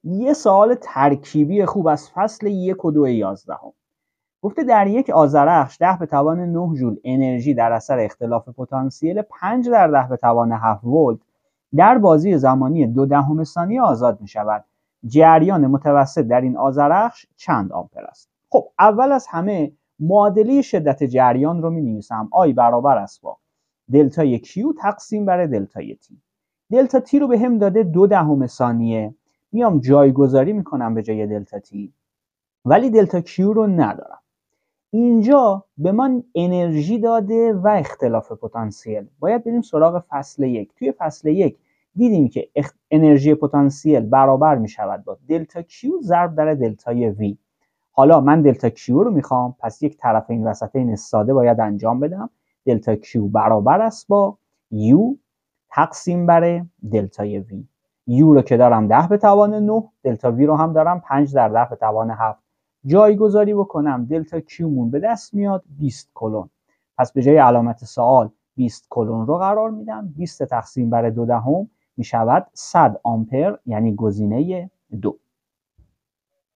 یه سوال ترکیبی خوب از فصل 1 و 2 11. گفته در یک آذرخش 10 به توان 9 جول انرژی در اثر اختلاف پتانسیل 5 در 10 به توان 7 ولت در بازی زمانی 0.2 ثانیه آزاد می شود. جریان متوسط در این آذرخش چند آمپر است؟ خب اول از همه معادله شدت جریان رو می نویسم. I برابر است با دلتای Q تقسیم بر دلتای T. دلتا T رو به هم داده 0.2 ثانیه. میام جایگذاری میکنم به جای دلتا T، ولی دلتا Q رو ندارم. اینجا به من انرژی داده و اختلاف پتانسیل. باید بریم سراغ فصل 1. توی فصل 1 دیدیم که انرژی پتانسیل برابر می شود با دلتا Q ضرب در دلتای V. حالا من دلتا Q رو میخوام، پس یک طرف این وسطین ساده باید انجام بدم. دلتا Q برابر است با U تقسیم بر دلتای V. U رو که دارم 10 به توان 9، دلتا V رو هم دارم 5 در 10 به توان 7. جایگذاری بکنم دلتا Q مون به دست میاد 20 کولون. پس به جای علامت سوال 20 کولون رو قرار میدم. 20 تقسیم بر 0.2 می شود 100 آمپر، یعنی گزینه 2.